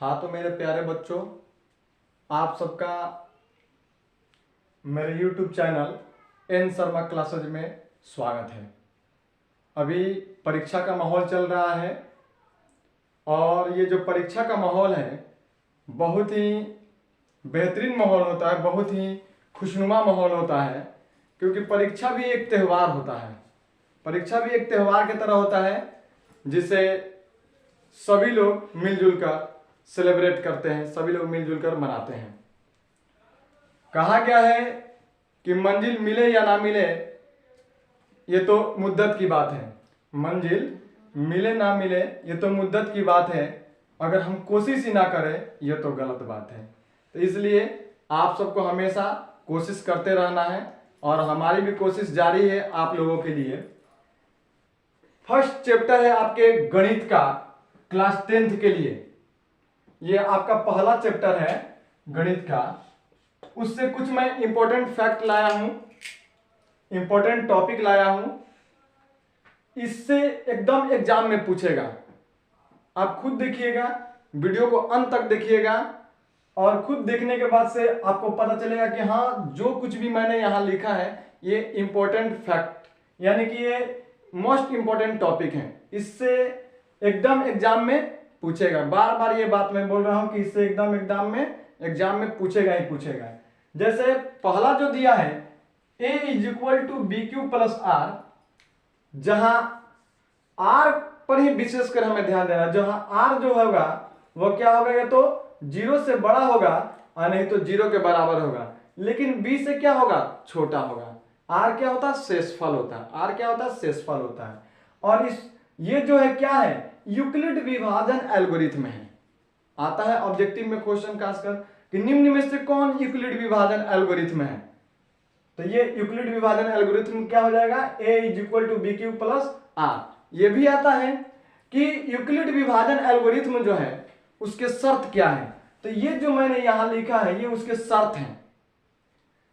हाँ तो मेरे प्यारे बच्चों, आप सबका मेरे YouTube channel N Sharma classes में स्वागत है। अभी परीक्षा का माहौल चल रहा है और ये जो परीक्षा का माहौल है बहुत ही बेहतरीन माहौल होता है, बहुत ही खुशनुमा माहौल होता है, क्योंकि परीक्षा भी एक त्यौहार होता है। परीक्षा भी एक त्यौहार की तरह होता है जिसे सभी लोग मिलजुल कर सेलिब्रेट करते हैं, सभी लोग मिलजुल कर मनाते हैं। कहा गया है कि मंजिल मिले या ना मिले ये तो मुद्दत की बात है। मंजिल मिले ना मिले ये तो मुद्दत की बात है, अगर हम कोशिश ही ना करें ये तो गलत बात है। तो इसलिए आप सबको हमेशा कोशिश करते रहना है और हमारी भी कोशिश जारी है आप लोगों के लिए। फर्स्ट चैप्टर है आपके गणित का, क्लास 10th के लिए। ये आपका पहला चैप्टर है गणित का। उससे कुछ मैं इंपॉर्टेंट फैक्ट लाया हूं, इंपॉर्टेंट टॉपिक लाया हूं। इससे एकदम एग्जाम में पूछेगा। आप खुद देखिएगा, वीडियो को अंत तक देखिएगा और खुद देखने के बाद से आपको पता चलेगा कि हाँ, जो कुछ भी मैंने यहाँ लिखा है ये इंपॉर्टेंट फैक्ट, यानी कि ये मोस्ट इंपॉर्टेंट टॉपिक है। इससे एकदम एग्जाम में पूछेगा। बार बार ये बात मैं बोल रहा हूं कि इससे एकदम एग्जाम में पूछेगा ही पूछेगा। जैसे पहला जो दिया है a = bq + r, जहां r पर ही विशेषकर हमें ध्यान देना। जहां r जो होगा वो क्या होगा, या तो 0 से बड़ा होगा और नहीं तो 0 के बराबर होगा, लेकिन b से क्या होगा, छोटा होगा। r क्या होता है, शेषफल होता है। r क्या होता है, शेषफल होता है। और ये जो है क्या है, यूक्लिड विभाजन एल्गोरिथम है। आता है ऑब्जेक्टिव में क्वेश्चन खासकर कि निम्न में से कौन यूक्लिड विभाजन एल्गोरिथम है। तो ये यूक्लिड विभाजन एल्गोरिथम क्या हो जाएगा, a = bq + r। ये भी आता है कि यूक्लिड विभाजन एल्गोरिथम जो है उसके शर्त क्या है। तो ये जो मैंने यहां लिखा है ये उसके शर्त हैं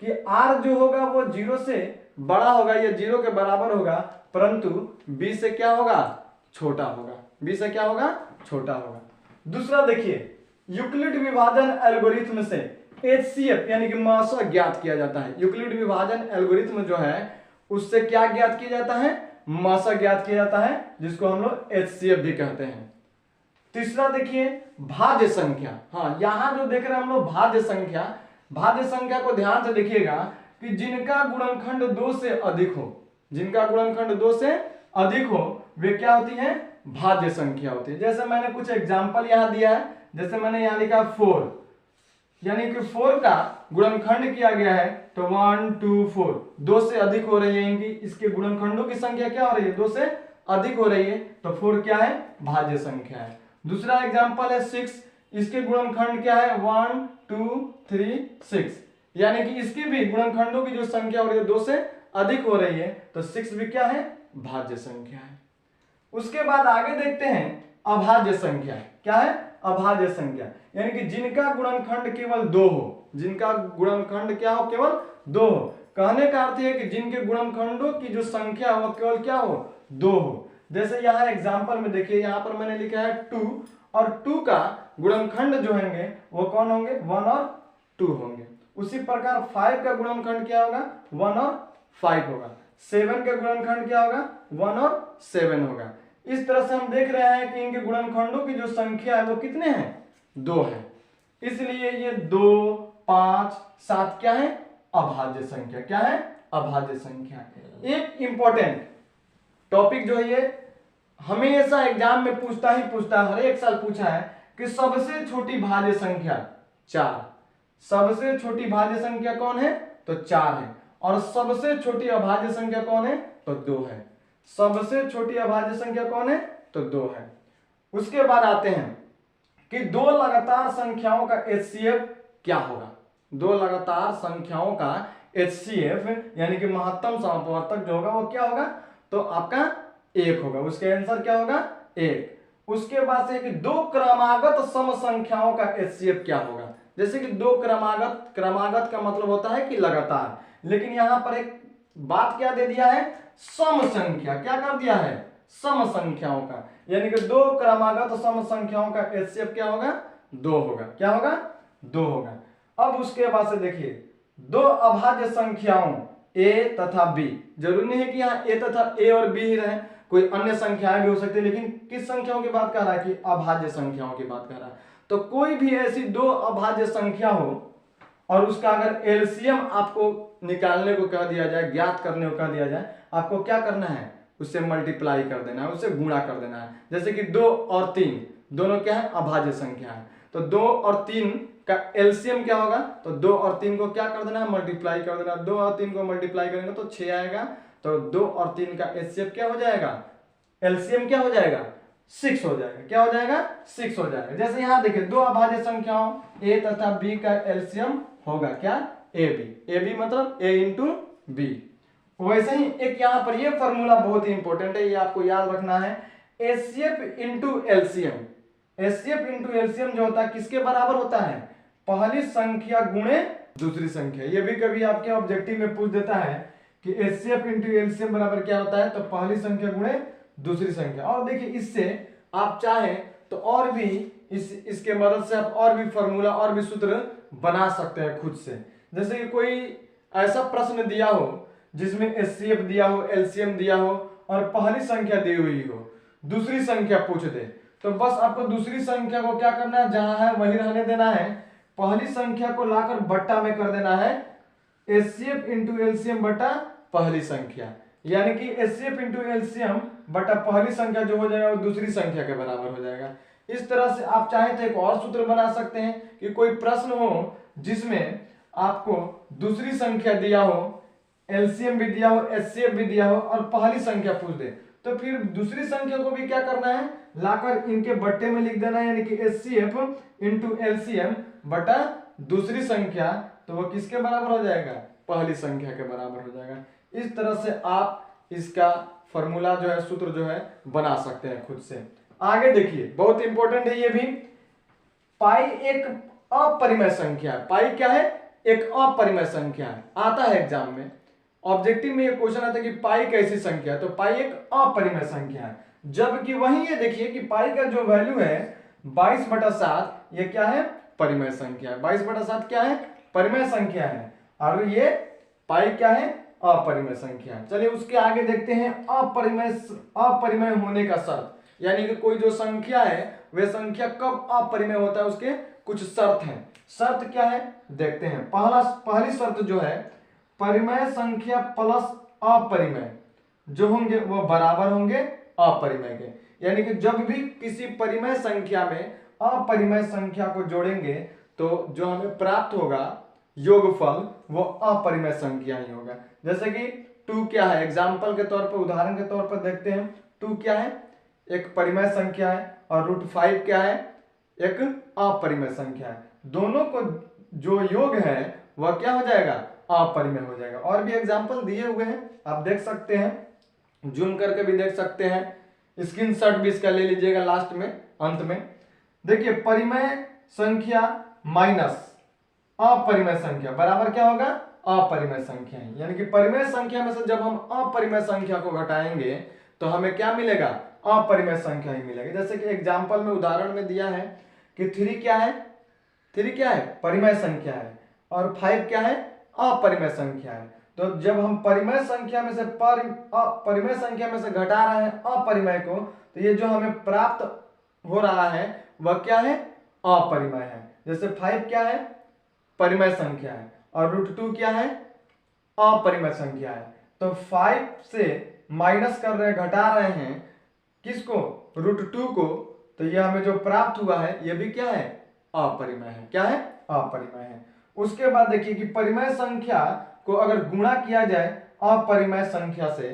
कि r जो होगा वो 0 से बड़ा होगा या 0 के बराबर होगा, परंतु b से क्या होगा, छोटा होगा। b से क्या होगा, छोटा होगा। दूसरा देखिए, यूक्लिड विभाजन एल्गोरिथम से HCF यानी कि मासा ज्ञात किया जाता है। यूक्लिड विभाजन एल्गोरिथम जो है उससे क्या ज्ञात किया जाता है, मासा ज्ञात किया जाता है, जिसको हम लोग HCF भी कहते हैं। तीसरा देखिए, भाज्य संख्या। हाँ, यहां जो देख रहे हैं हम लोग भाज्य संख्या, भाज्य संख्या को ध्यान से देखिएगा कि जिनका गुणनखंड 2 से अधिक हो, जिनका गुणनखंड 2 से अधिक हो वे क्या होती हैं, भाज्य संख्या होती है। जैसे मैंने कुछ एग्जांपल यहां दिया है, जैसे मैंने यहां लिखा 4, यानी कि 4 का गुणनखंड किया गया है तो 1 2 4, 2 से अधिक हो रही है, इनकी इसके गुणनखंडों की संख्या क्या हो रही है, 2 से अधिक हो रही है, तो 4 क्या है, भाज्य संख्या है। दूसरा एग्जांपल है 6, इसके गुणनखंड क्या है, 1 2 3 6, यानी कि इसकी भी गुणनखंडों की जो संख्या हो रही है 2 से अधिक हो रही है, तो 6 भी क्या है, भाज्य संख्या है। उसके बाद आगे देखते हैं अभाज्य संख्या। क्या है, अभाज्य संख्या, यानी कि जिनका गुणनखंड केवल 2 हो, जिनका गुणनखंड क्या हो, केवल 2 हो। कहने का अर्थ है कि जिनके गुणनखंडों की जो संख्या हो केवल क्या हो, 2 हो। जैसे यहाँ एग्जांपल में देखिए, यहाँ पर मैंने लिखा है 2, और 2 का गुणनखंड जो होंगे वो कौन होंगे, 1 और 2 होंगे। उसी प्रकार 5 का गुणनखंड क्या होगा, 1 और 5 होगा। 7 का गुणनखंड क्या होगा, 1 और 7 होगा। इस तरह से हम देख रहे हैं कि इनके गुणनखंडों की जो संख्या है वो कितने हैं, 2 है। इसलिए ये 2 5 7 क्या है, अभाज्य संख्या। क्या है, अभाज्य संख्या। एक इंपॉर्टेंट टॉपिक जो है ये हमेशा एग्जाम में पूछता ही पूछता है, हर एक साल पूछा है कि सबसे छोटी भाज्य संख्या 4। सबसे छोटी भाज्य संख्या कौन है, तो 4 है। और सबसे छोटी अभाज्य संख्या कौन है, तो 2 है। सबसे छोटी अभाज्य संख्या कौन है, तो 2 है। उसके बाद आते हैं कि 2 लगातार संख्याओं का HCF क्या होगा। 2 लगातार संख्याओं का HCF यानी कि महत्तम समापवर्तक जो होगा वो क्या होगा, तो आपका 1 होगा। उसका आंसर क्या होगा, 1। उसके बाद से कि 2 क्रमागत सम संख्याओं का HCF क्या होगा। जैसे कि 2 क्रमागत, क्रमागत का मतलब होता है कि लगातार, लेकिन यहां पर एक बात क्या दे दिया है, सम संख्या। क्या कर दिया है, सम संख्याओं का, यानी कि 2 क्रमागत सम संख्याओं का HCF क्या होगा, 2 होगा। क्या होगा? 2 होगा। अब उसके बाद से देखिए, दो अभाज्य संख्याओं a तथा b, जरूरी नहीं है कि यहाँ a तथा a और b ही रहे, कोई अन्य संख्याएं भी हो सकती है, लेकिन किस संख्याओं की बात कर रहा है कि अभाज्य संख्याओं की बात कर रहा है। तो कोई भी ऐसी दो अभाज्य संख्या हो और उसका अगर एलसीएम आपको निकालने को कह दिया जाए, ज्ञात करने को कह दिया जाए, आपको क्या करना है? उससे मल्टीप्लाई कर देना है, उससे गुणा कर देना है। जैसे कि 2 और 3 दोनों क्या है? अभाज्य संख्या है। तो 2 और 3 का एलसीएम क्या होगा? तो 2 और 3 को क्या कर देना है? मल्टीप्लाई कर देना। 2 और 3 को मल्टीप्लाई करेंगे तो 6 आएगा। तो 2 और 3 का एचसीएफ क्या हो जाएगा? एलसीएम क्या हो जाएगा? 6 हो जाएगा। क्या हो जाएगा? 6 हो जाएगा। जैसे यहां देखिए, दो अभाज्य संख्याओं a तथा b का एलसीएम होगा क्या? ab मतलब a इंटू बी। वैसे ही एक यहां पर ये फॉर्मूला बहुत ही इंपॉर्टेंट है, ये आपको याद रखना है। HCF into LCM, HCF into LCM जो होता है किसके बराबर होता है? पहली संख्या गुणे दूसरी संख्या। ये भी कभी आपके ऑब्जेक्टिव में पूछ देता है कि एचसीएफ इंटू एलसीएम बराबर क्या होता है? तो पहली संख्या गुणे दूसरी संख्या। और देखिए, इससे आप चाहें तो और भी इसके मदद से आप और भी फॉर्मूला और भी सूत्र बना सकते हैं खुद से। जैसे कि कोई ऐसा प्रश्न दिया हो जिसमें एचसीएफ दिया हो, एलसीएम दिया हो और पहली संख्या दी हुई हो, दूसरी संख्या पूछ दे, तो बस आपको दूसरी संख्या को क्या करना है? जहां है वहीं रहने देना है। पहली संख्या को लाकर बट्टा में कर देना है एचसीएफ इंटू एलसीएम बटा पहली संख्या, यानी कि एचसीएफ इंटू एलसीएम बटा पहली संख्या जो हो जाएगा वो दूसरी संख्या के बराबर हो जाएगा। इस तरह से आप चाहे तो एक और सूत्र बना सकते हैं कि कोई प्रश्न हो जिसमें आपको दूसरी संख्या दिया हो, एलसीएम भी दिया हो, एचसीएफ भी दिया हो और पहली संख्या पूछ दे, तो फिर दूसरी संख्या को भी क्या करना है? लाकर इनके बट्टे में लिख देना है, यानी कि एचसीएफ इंटू एलसीएम बटा दूसरी संख्या, तो वो किसके बराबर हो जाएगा? पहली संख्या के बराबर हो जाएगा। इस तरह से आप इसका फॉर्मूला जो है, सूत्र जो है बना सकते हैं खुद से। आगे देखिए, बहुत इंपॉर्टेंट है ये भी। पाई एक अपरिमेय संख्या है। पाई क्या है? एक अपरिमेय संख्या है। आता है एग्जाम में, ऑब्जेक्टिव में ये क्वेश्चन आता है कि पाई कैसी संख्या है? तो पाई एक अपरिमेय संख्या है। जबकि वही ये देखिए कि पाई का जो वैल्यू है 22/7, ये क्या है? परिमेय संख्या है। 22/7 क्या है? परिमेय संख्या है। और ये पाई क्या है? अपरिमेय संख्या। चलिए उसके आगे देखते हैं अपरिमेय होने का शर्त, यानी कि कोई जो संख्या है वह संख्या कब अपरिमेय होता है, उसके कुछ शर्त हैं। शर्त क्या है देखते हैं। पहली शर्त जो है, परिमेय संख्या प्लस अपरिमेय जो होंगे वो बराबर होंगे अपरिमेय के। यानी कि जब भी किसी परिमेय संख्या में अपरिमेय संख्या को जोड़ेंगे तो जो हमें प्राप्त होगा योगफल वो अपरिमेय संख्या ही होगा। जैसे कि 2 क्या है? एग्जाम्पल के तौर पर, उदाहरण के तौर पर देखते हैं। 2 क्या है? एक परिमेय संख्या है। और √5 क्या है? एक अपरिमेय संख्या है। दोनों को जो योग है वह क्या हो जाएगा? अपरिमेय हो जाएगा। और भी एग्जाम्पल दिए हुए हैं, आप देख सकते हैं, जूम करके भी देख सकते हैं, स्क्रीनशॉट भी इसका ले लीजिएगा लास्ट में, अंत में। देखिए, परिमेय संख्या माइनस अपरिमेय संख्या बराबर क्या होगा? अपरिमेय संख्या। यानी कि परिमेय संख्या में से जब हम अपरिमेय संख्या को घटाएंगे तो हमें क्या मिलेगा? अपरिमेय संख्या ही मिलेगा। जैसे कि एग्जाम्पल में, उदाहरण में दिया है कि 3 क्या है? 3 क्या है? परिमेय संख्या है। और 5 क्या है? अपरिमेय संख्या है। तो जब हम परिमेय संख्या में से परिमेय संख्या में से घटा रहे हैं अपरिमेय को, तो ये जो हमें प्राप्त हो रहा है वह क्या है? अपरिमेय है। जैसे 5 क्या है? परिमेय संख्या है और √2 क्या है? अपरिमेय संख्या है। तो 5 से माइनस कर रहे, घटा रहे हैं किसको? √2 को। तो ये हमें जो प्राप्त हुआ है ये भी क्या है? अपरिमेय है। क्या है? अपरिमेय है। उसके बाद देखिए कि परिमेय संख्या को अगर गुणा किया जाए अपरिमेय संख्या से,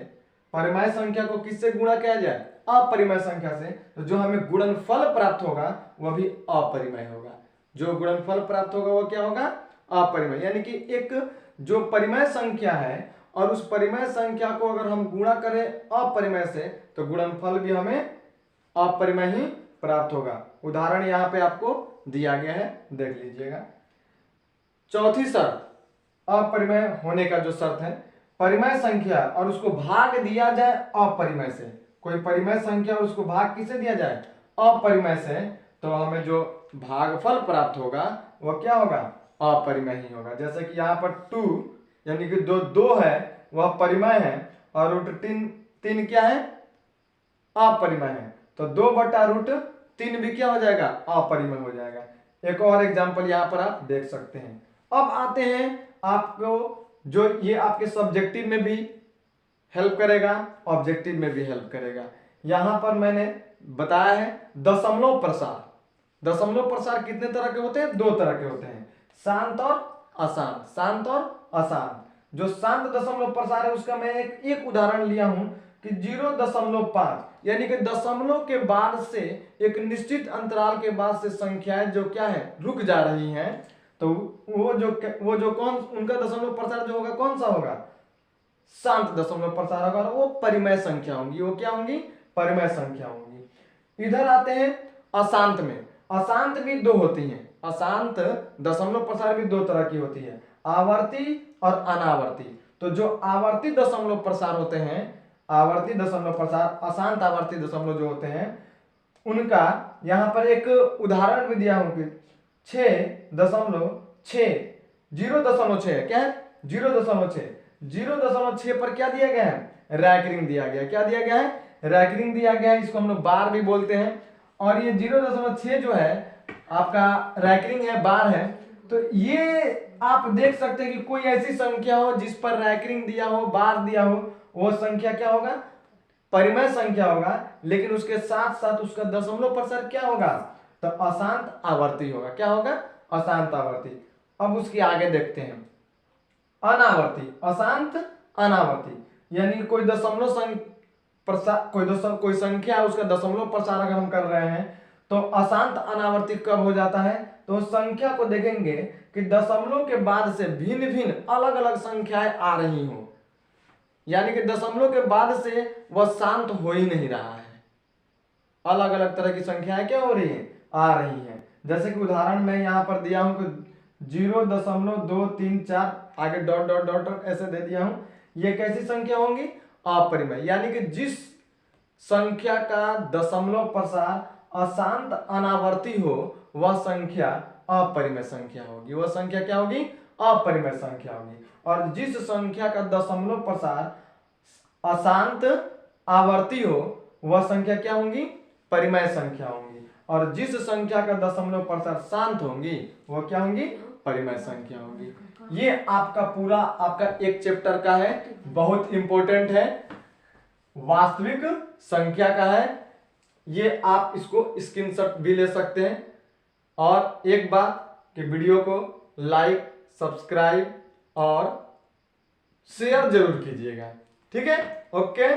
परिमेय संख्या को किससे गुणा किया जाए? अपरिमेय संख्या से, तो जो हमें गुणनफल प्राप्त होगा वह भी अपरिमेय होगा। जो गुणनफल प्राप्त होगा वह क्या होगा? अपरिमेय। यानी कि एक जो परिमेय संख्या है और उस परिमेय संख्या को अगर हम गुणा करें अपरिमेय से, तो गुणनफल भी हमें अपरिमेय ही प्राप्त होगा। उदाहरण यहाँ पे आपको दिया गया है, देख लीजिएगा। चौथी शर्त अपरिमेय होने का जो शर्त है, परिमेय संख्या और उसको भाग दिया जाए अपरिमेय से। कोई परिमेय संख्या और उसको भाग किसे दिया जाए? अपरिमेय से। तो हमें जो भागफल प्राप्त होगा वह क्या होगा, अपरिमेय ही होगा। जैसे कि यहाँ पर 2 यानी कि जो 2 है वह परिमेय है और √3 क्या है, अपरिमेय है। तो 2/√3 भी क्या हो जाएगा, अपरिमेय हो जाएगा। एक और एग्जांपल यहाँ पर आप देख सकते हैं। अब आते हैं आपको जो ये आपके सब्जेक्टिव में भी हेल्प करेगा, ऑब्जेक्टिव में भी हेल्प करेगा। यहां पर मैंने बताया है दशमलव प्रसार। दशमलव प्रसार कितने तरह के होते हैं, 2 तरह के होते हैं, शांत और अशांत। शांत और अशांत। जो शांत दशमलव प्रसार है उसका मैं एक उदाहरण लिया हूं कि 0.5 यानी कि दशमलव के बाद से एक निश्चित अंतराल के बाद से संख्याएं जो क्या है रुक जा रही हैं, तो वो जो कौन उनका दशमलव प्रसार जो होगा कौन सा होगा, शांत दशमलव प्रसार होगा। वो परिमेय संख्या होंगी, वो क्या होंगी, परिमेय संख्या होंगी। इधर आते हैं अशांत में। अशांत भी 2 होती हैं। अशांत दशमलव प्रसार भी 2 तरह की होती है, आवर्ती और अनावर्ती। तो जो आवर्ती दशमलव प्रसार होते हैं, आवर्ती दशमलव प्रसार, अशांत आवर्ती दशमलव जो होते हैं उनका यहां पर एक उदाहरण भी दिया हूं कि 6.6 0.6 क्या है, 0.6 0.6 पर क्या दिया गया है, रैकरिंग दिया गया। क्या दिया गया है, रैकरिंग दिया गया है। इसको हम लोग बार भी बोलते हैं। और ये 0.6 जो है आपका रैकरिंग है, बार है। तो ये आप देख सकते हैं कि कोई ऐसी संख्या हो जिस पर रैकरिंग दिया हो, बार दिया हो, वो संख्या क्या होगा, परिमेय संख्या होगा। लेकिन उसके साथ साथ उसका दशमलव प्रसार क्या होगा, तो अशांत आवर्ती होगा। क्या होगा, अशांत आवर्ती। अब उसके आगे देखते हैं अनावर्ती, अशांत अनावर्ती। यानी कोई दशमलव प्रसार, कोई संख्या है उसका दशमलव प्रसार अगर हम कर रहे हैं तो अशांत अनावर्ती कब हो जाता है, तो संख्या को देखेंगे कि दशमलव के बाद से भिन्न भिन्न अलग अलग संख्याएं आ रही हो, यानी कि दशमलव के बाद से वह शांत हो ही नहीं रहा है, अलग अलग तरह की संख्याएं क्या हो रही है, आ रही हैं। जैसे कि उदाहरण मैं यहाँ पर दिया हूं कि 0.234 आगे डॉट डॉट डॉट डॉट ऐसे दे दिया हूं। ये कैसी संख्या होंगी, अपरिमेय। यानी कि जिस संख्या का दशमलव प्रसार अशांत अनावर्ती हो वह संख्या अपरिमेय संख्या होगी। वह संख्या क्या होगी, अपरिमेय संख्या होगी। और जिस संख्या का दशमलव प्रसार अशांत आवर्ती हो वह संख्या क्या होंगी, परिमेय संख्या होंगी। और जिस संख्या का दशमलव प्रसार शांत होंगी वह क्या होंगी, परिमेय संख्या होंगी। ये आपका पूरा आपका एक चैप्टर का है, बहुत इंपॉर्टेंट है, वास्तविक संख्या का है। ये आप इसको स्क्रीनशॉट भी ले सकते हैं। और एक बात कि वीडियो को लाइक, सब्सक्राइब और शेयर जरूर कीजिएगा। ठीक है, ओके।